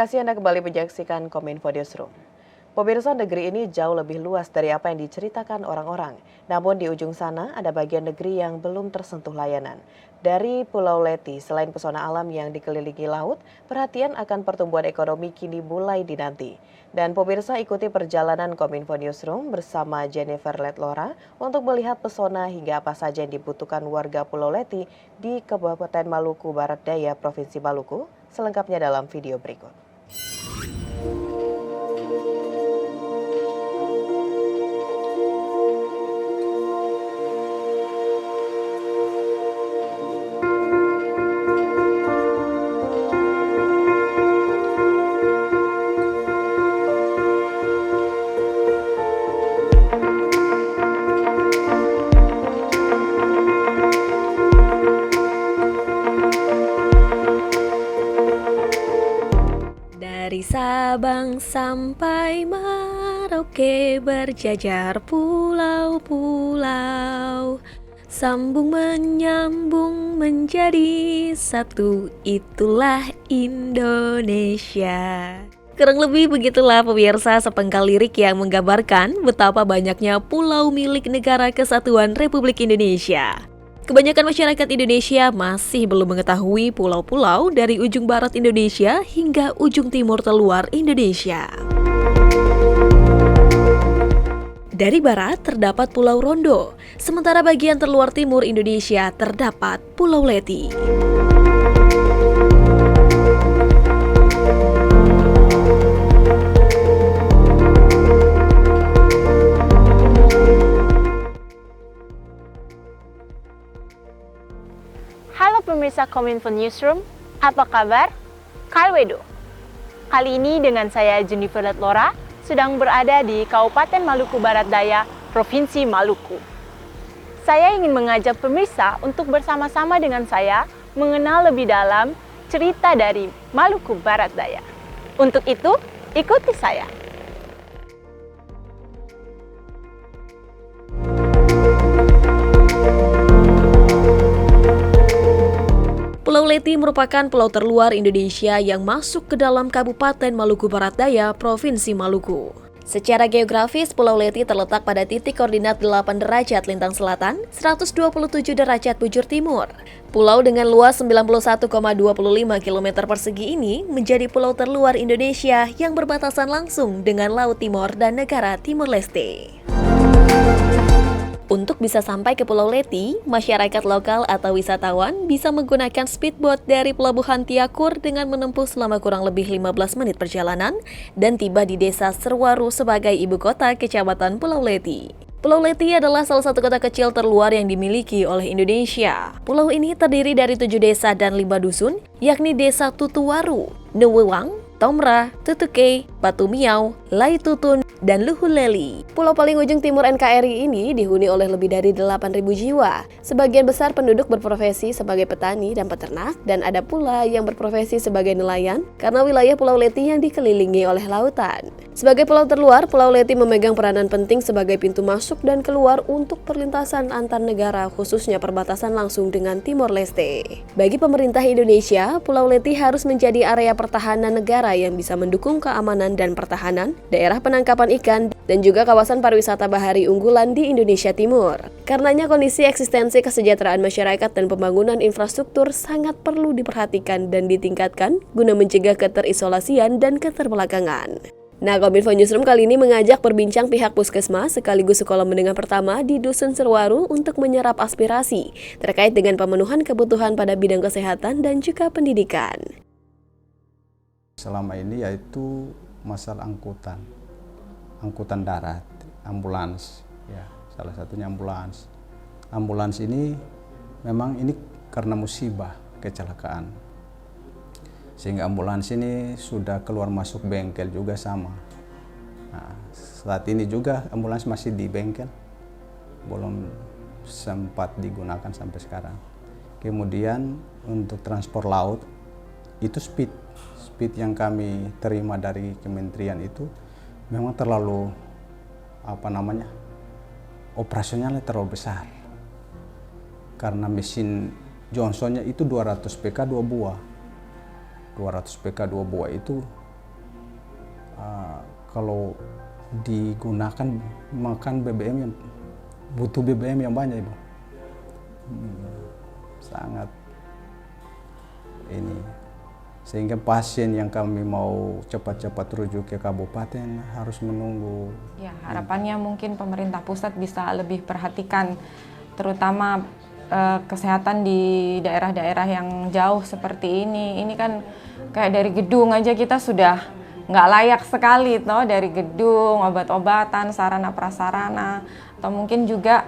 kasih Anda kembali menyaksikan Kominfo Newsroom. Pemirsa, negeri ini jauh lebih luas dari apa yang diceritakan orang-orang. Namun di ujung sana ada bagian negeri yang belum tersentuh layanan. Dari Pulau Leti, selain pesona alam yang dikelilingi laut, perhatian akan pertumbuhan ekonomi kini mulai dinanti. Dan pemirsa, ikuti perjalanan Kominfo Newsroom bersama Jennifer Letlora untuk melihat pesona hingga apa saja yang dibutuhkan warga Pulau Leti di Kabupaten Maluku Barat Daya, Provinsi Maluku. Selengkapnya dalam video berikut. Dari Sabang sampai Merauke berjajar pulau-pulau, sambung menyambung menjadi satu, itulah Indonesia. Kurang lebih begitulah pemirsa sepengkal lirik yang menggambarkan betapa banyaknya pulau milik Negara Kesatuan Republik Indonesia. Kebanyakan masyarakat Indonesia masih belum mengetahui pulau-pulau dari ujung barat Indonesia hingga ujung timur terluar Indonesia. Dari barat terdapat Pulau Rondo, sementara bagian terluar timur Indonesia terdapat Pulau Leti. Halo pemirsa Kominfo Newsroom, apa kabar? Kalwedo. Kali ini dengan saya Jennifer Letlora sedang berada di Kabupaten Maluku Barat Daya, Provinsi Maluku. Saya ingin mengajak pemirsa untuk bersama-sama dengan saya mengenal lebih dalam cerita dari Maluku Barat Daya. Untuk itu, ikuti saya. Pulau Leti merupakan pulau terluar Indonesia yang masuk ke dalam Kabupaten Maluku Barat Daya, Provinsi Maluku. Secara geografis, Pulau Leti terletak pada titik koordinat 8 derajat lintang selatan, 127 derajat bujur timur. Pulau dengan luas 91,25 km persegi ini menjadi pulau terluar Indonesia yang berbatasan langsung dengan Laut Timor dan negara Timor Leste. Untuk bisa sampai ke Pulau Leti, masyarakat lokal atau wisatawan bisa menggunakan speedboat dari Pelabuhan Tiakur dengan menempuh selama kurang lebih 15 menit perjalanan dan tiba di Desa Serwaru sebagai ibu kota Kecamatan Pulau Leti. Pulau Leti adalah salah satu kota kecil terluar yang dimiliki oleh Indonesia. Pulau ini terdiri dari 7 desa dan 5 dusun, yakni Desa Tutuwaru, Newewang, Tomra, Tutuke, Batu Miau, Lai Tutun, dan Luhuleli. Pulau paling ujung timur NKRI ini dihuni oleh lebih dari 8.000 jiwa. Sebagian besar penduduk berprofesi sebagai petani dan peternak, dan ada pula yang berprofesi sebagai nelayan karena wilayah Pulau Leti yang dikelilingi oleh lautan. Sebagai pulau terluar, Pulau Leti memegang peranan penting sebagai pintu masuk dan keluar untuk perlintasan antar negara, khususnya perbatasan langsung dengan Timor Leste. Bagi pemerintah Indonesia, Pulau Leti harus menjadi area pertahanan negara yang bisa mendukung keamanan dan pertahanan, daerah penangkapan ikan, dan juga kawasan pariwisata bahari unggulan di Indonesia Timur. Karenanya kondisi eksistensi kesejahteraan masyarakat dan pembangunan infrastruktur sangat perlu diperhatikan dan ditingkatkan guna mencegah keterisolasian dan keterbelakangan. Nah, Kominfo Newsroom kali ini mengajak berbincang pihak puskesmas sekaligus sekolah menengah pertama di Dusun Serwaru untuk menyerap aspirasi terkait dengan pemenuhan kebutuhan pada bidang kesehatan dan juga pendidikan. Selama ini yaitu masalah angkutan darat, ambulans, ya salah satunya ambulans. Ambulans ini memang ini karena musibah kecelakaan, sehingga ambulans ini sudah keluar masuk bengkel juga sama. Nah, saat ini juga ambulans masih di bengkel, belum sempat digunakan sampai sekarang. Kemudian untuk transport laut itu speed yang kami terima dari kementerian itu memang terlalu operasionalnya terlalu besar, karena mesin Johnsonnya itu 200 PK 2 buah. 200 PK 2 buah itu kalau digunakan makan BBM yang butuh BBM yang banyak, Ibu. Sangat ini, sehingga pasien yang kami mau cepat-cepat rujuk ke kabupaten harus menunggu. Ya, harapannya mungkin pemerintah pusat bisa lebih perhatikan terutama kesehatan di daerah-daerah yang jauh seperti ini. Ini kan kayak dari gedung aja kita sudah nggak layak sekali toh, dari gedung, obat-obatan, sarana prasarana, atau mungkin juga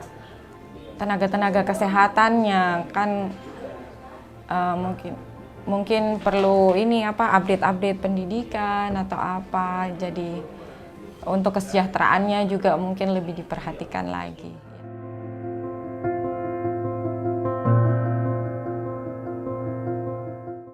tenaga-tenaga kesehatannya kan mungkin perlu ini update pendidikan atau apa. Jadi untuk kesejahteraannya juga mungkin lebih diperhatikan lagi.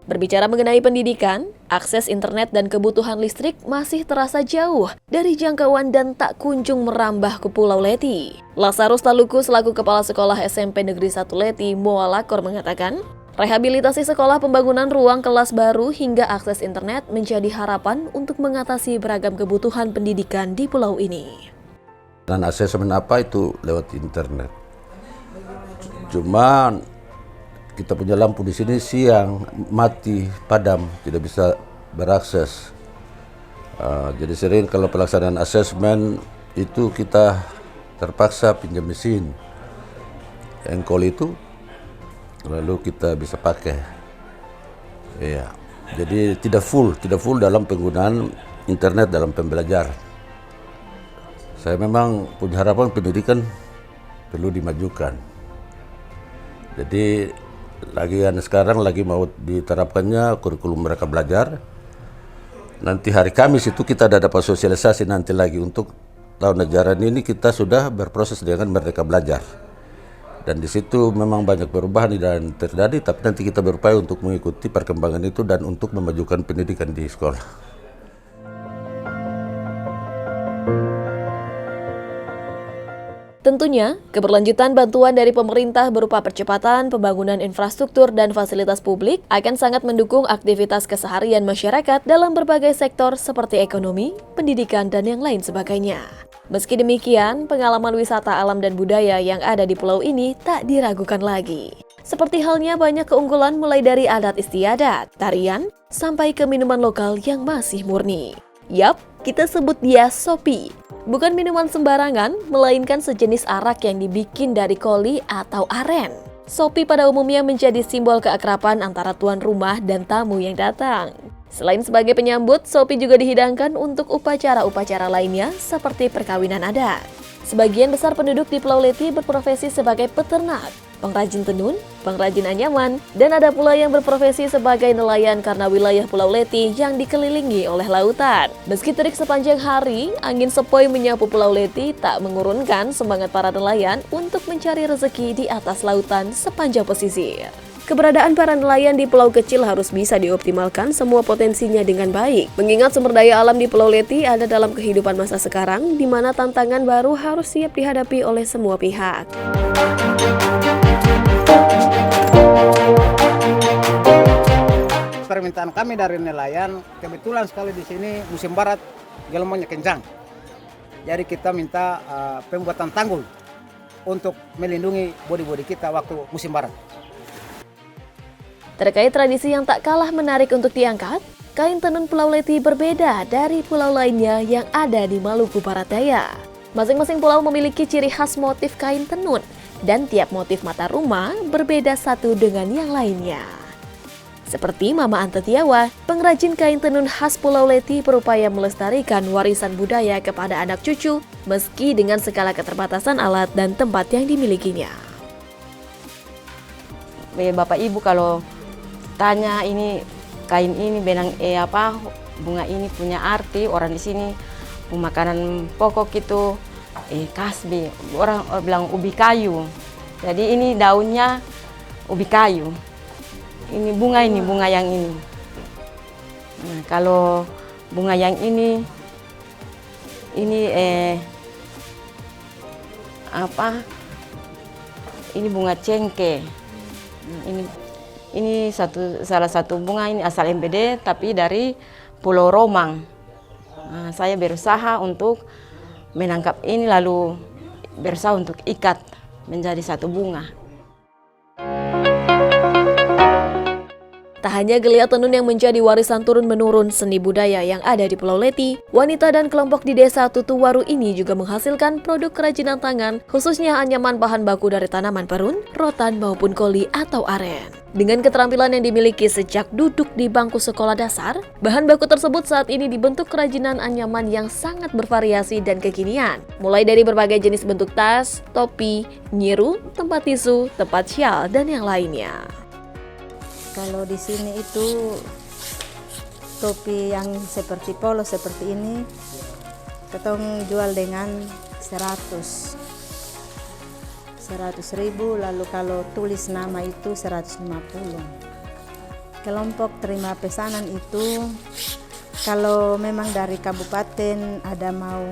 Berbicara mengenai pendidikan, akses internet dan kebutuhan listrik masih terasa jauh dari jangkauan dan tak kunjung merambah ke Pulau Leti. Lazarus Taluku selaku Kepala Sekolah SMP Negeri 1 Leti, Moalakor mengatakan, rehabilitasi sekolah, pembangunan ruang kelas baru hingga akses internet menjadi harapan untuk mengatasi beragam kebutuhan pendidikan di pulau ini. Dan asesmen apa itu lewat internet. Cuman kita punya lampu di sini siang mati, padam, tidak bisa berakses. Jadi sering kalau pelaksanaan asesmen itu kita terpaksa pinjam mesin engkol itu, lalu kita bisa pakai. Iya. Jadi tidak full dalam penggunaan internet dalam pembelajaran. Saya memang punya harapan pendidikan perlu dimajukan. Jadi sekarang lagi mau diterapkannya kurikulum mereka belajar. Nanti hari Kamis itu kita ada dapat sosialisasi nanti lagi untuk tahun ajaran ini kita sudah berproses dengan Merdeka Belajar. Dan di situ memang banyak perubahan dan terjadi, tapi nanti kita berupaya untuk mengikuti perkembangan itu dan untuk memajukan pendidikan di sekolah. Tentunya, keberlanjutan bantuan dari pemerintah berupa percepatan pembangunan infrastruktur dan fasilitas publik akan sangat mendukung aktivitas keseharian masyarakat dalam berbagai sektor seperti ekonomi, pendidikan, dan yang lain sebagainya. Meski demikian, pengalaman wisata alam dan budaya yang ada di pulau ini tak diragukan lagi. Seperti halnya banyak keunggulan mulai dari adat istiadat, tarian, sampai ke minuman lokal yang masih murni. Yap, kita sebut dia Sopi. Bukan minuman sembarangan, melainkan sejenis arak yang dibikin dari koli atau aren. Sopi pada umumnya menjadi simbol keakraban antara tuan rumah dan tamu yang datang. Selain sebagai penyambut, Sopi juga dihidangkan untuk upacara-upacara lainnya seperti perkawinan adat. Sebagian besar penduduk di Pulau Leti berprofesi sebagai peternak, pengrajin tenun, pengrajin anyaman, dan ada pula yang berprofesi sebagai nelayan karena wilayah Pulau Leti yang dikelilingi oleh lautan. Meski terik sepanjang hari, angin sepoi menyapu Pulau Leti tak mengurunkan semangat para nelayan untuk mencari rezeki di atas lautan sepanjang pesisir. Keberadaan para nelayan di pulau kecil harus bisa dioptimalkan semua potensinya dengan baik. Mengingat sumber daya alam di Pulau Leti ada dalam kehidupan masa sekarang, di mana tantangan baru harus siap dihadapi oleh semua pihak. Permintaan kami dari nelayan, kebetulan sekali di sini musim barat gelombangnya kencang. Jadi kita minta pembuatan tanggul untuk melindungi bodi-bodi kita waktu musim barat. Terkait tradisi yang tak kalah menarik untuk diangkat, kain tenun Pulau Leti berbeda dari pulau lainnya yang ada di Maluku Barat Daya. Masing-masing pulau memiliki ciri khas motif kain tenun, dan tiap motif mata rumah berbeda satu dengan yang lainnya. Seperti Mama Antetiawa, pengrajin kain tenun khas Pulau Leti berupaya melestarikan warisan budaya kepada anak cucu, meski dengan segala keterbatasan alat dan tempat yang dimilikinya. Bapak Ibu kalau tanya ini kain ini benang bunga ini punya arti, orang di sini makanan pokok itu kasbi, orang bilang ubi kayu. Jadi ini daunnya ubi kayu. Ini bunga yang ini. Nah, kalau bunga yang ini ini bunga cengkeh. Ini salah satu bunga ini asal MBD tapi dari Pulau Romang. Nah, saya berusaha untuk menangkap ini lalu berusaha untuk ikat menjadi satu bunga. Tak hanya geliat tenun yang menjadi warisan turun-menurun seni budaya yang ada di Pulau Leti, wanita dan kelompok di desa Tutuwaru ini juga menghasilkan produk kerajinan tangan, khususnya anyaman bahan baku dari tanaman perun, rotan maupun koli atau aren. Dengan keterampilan yang dimiliki sejak duduk di bangku sekolah dasar, bahan baku tersebut saat ini dibentuk kerajinan anyaman yang sangat bervariasi dan kekinian. Mulai dari berbagai jenis bentuk tas, topi, nyiru, tempat tisu, tempat syal, dan yang lainnya. Kalau di sini itu topi yang seperti polos seperti ini, ketong jual dengan 100.000. Lalu kalau tulis nama itu 150. Kelompok terima pesanan itu kalau memang dari kabupaten ada mau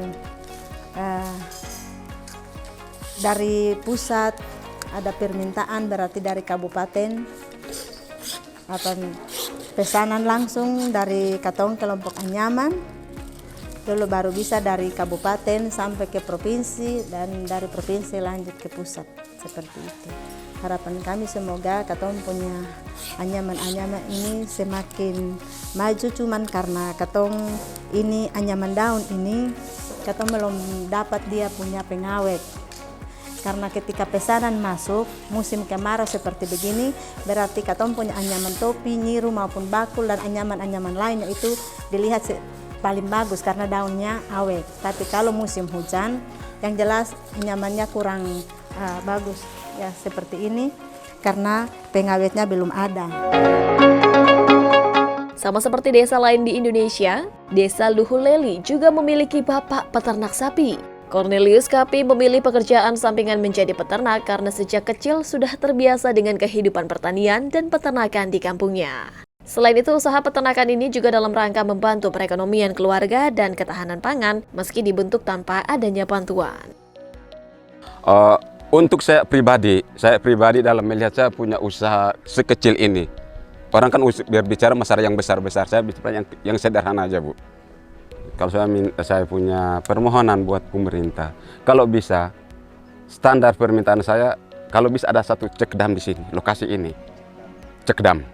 dari pusat ada permintaan berarti dari kabupaten pesanan langsung dari katong kelompok anyaman, dulu baru bisa dari kabupaten sampai ke provinsi dan dari provinsi lanjut ke pusat seperti itu. Harapan kami semoga katong punya anyaman-anyaman ini semakin maju, cuman karena katong ini anyaman daun ini katong belum dapat dia punya pengawet. Karena ketika pesanan masuk musim kemarau seperti begini, berarti katong punya anyaman topi, nyiru maupun bakul dan anyaman-anyaman lainnya itu dilihat paling bagus karena daunnya awet. Tapi kalau musim hujan, yang jelas anyamannya kurang bagus ya seperti ini karena pengawetnya belum ada. Sama seperti desa lain di Indonesia, Desa Luhuleli juga memiliki bapak peternak sapi. Cornelius Kapi memilih pekerjaan sampingan menjadi peternak karena sejak kecil sudah terbiasa dengan kehidupan pertanian dan peternakan di kampungnya. Selain itu, usaha peternakan ini juga dalam rangka membantu perekonomian keluarga dan ketahanan pangan meski dibentuk tanpa adanya bantuan. Untuk saya pribadi dalam melihat saya punya usaha sekecil ini. Orang kan berbicara masalah yang besar-besar, saya bicara yang sederhana aja, Bu. Kalau saya punya permohonan buat pemerintah, kalau bisa standar permintaan saya, kalau bisa ada satu cek dam di sini, lokasi ini, cek dam.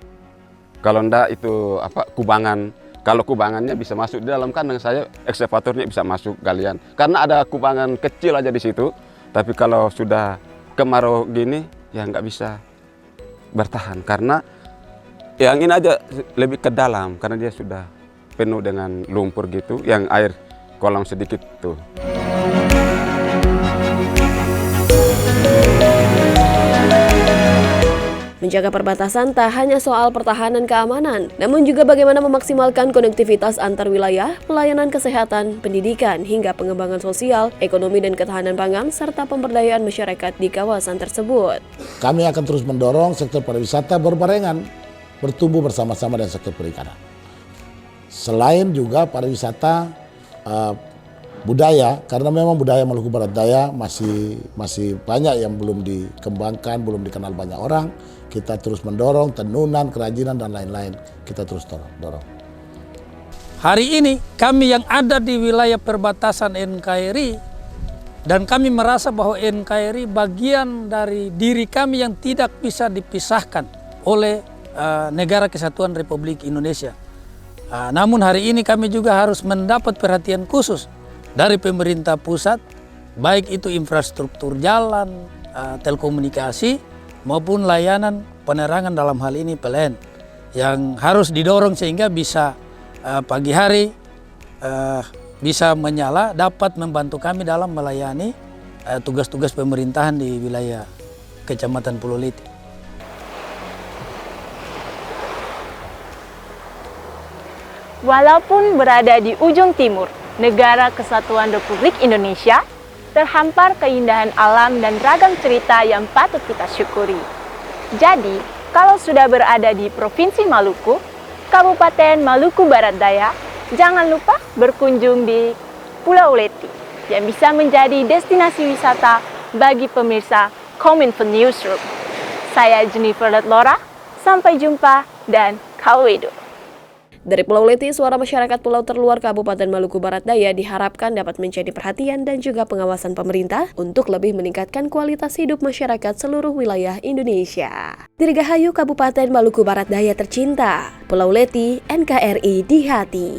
Kalau enggak itu kubangan. Kalau kubangannya bisa masuk di dalam kandang saya, ekskavatornya bisa masuk galian. Karena ada kubangan kecil aja di situ, tapi kalau sudah kemarau gini, ya nggak bisa bertahan. Karena yang ini aja lebih ke dalam, karena dia sudah penuh dengan lumpur gitu, yang air kolam sedikit tuh. Menjaga perbatasan tak hanya soal pertahanan keamanan, namun juga bagaimana memaksimalkan konektivitas antar wilayah, pelayanan kesehatan, pendidikan, hingga pengembangan sosial, ekonomi dan ketahanan pangan, serta pemberdayaan masyarakat di kawasan tersebut. Kami akan terus mendorong sektor pariwisata berbarengan, bertumbuh bersama-sama dengan sektor perikanan. Selain juga pariwisata budaya, karena memang budaya Maluku Barat Daya masih banyak yang belum dikembangkan, belum dikenal banyak orang. Kita terus mendorong tenunan, kerajinan dan lain-lain. Kita terus dorong. Hari ini kami yang ada di wilayah perbatasan NKRI dan kami merasa bahwa NKRI bagian dari diri kami yang tidak bisa dipisahkan oleh Negara Kesatuan Republik Indonesia. Namun hari ini kami juga harus mendapat perhatian khusus dari pemerintah pusat, baik itu infrastruktur jalan, telekomunikasi, maupun layanan penerangan dalam hal ini PLN, yang harus didorong sehingga bisa pagi hari bisa menyala, dapat membantu kami dalam melayani tugas-tugas pemerintahan di wilayah Kecamatan Pulau Leti. Walaupun berada di ujung timur Negara Kesatuan Republik Indonesia, terhampar keindahan alam dan ragam cerita yang patut kita syukuri. Jadi, kalau sudah berada di Provinsi Maluku, Kabupaten Maluku Barat Daya, jangan lupa berkunjung di Pulau Leti yang bisa menjadi destinasi wisata bagi pemirsa Kominfo Newsroom. Saya Jennifer Letlora, sampai jumpa dan Kalwedo. Dari Pulau Leti, suara masyarakat pulau terluar Kabupaten Maluku Barat Daya diharapkan dapat menjadi perhatian dan juga pengawasan pemerintah untuk lebih meningkatkan kualitas hidup masyarakat seluruh wilayah Indonesia. Dirgahayu Kabupaten Maluku Barat Daya tercinta, Pulau Leti, NKRI di hati.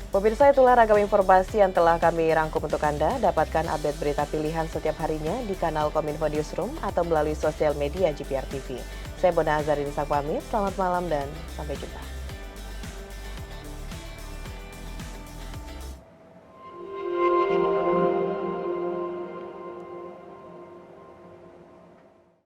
Pemirsa, itulah ragam informasi yang telah kami rangkum untuk Anda. Dapatkan update berita pilihan setiap harinya di kanal Kominfo Newsroom atau melalui sosial media GPR TV. Saya Bona Azarin pamit, selamat malam dan sampai jumpa.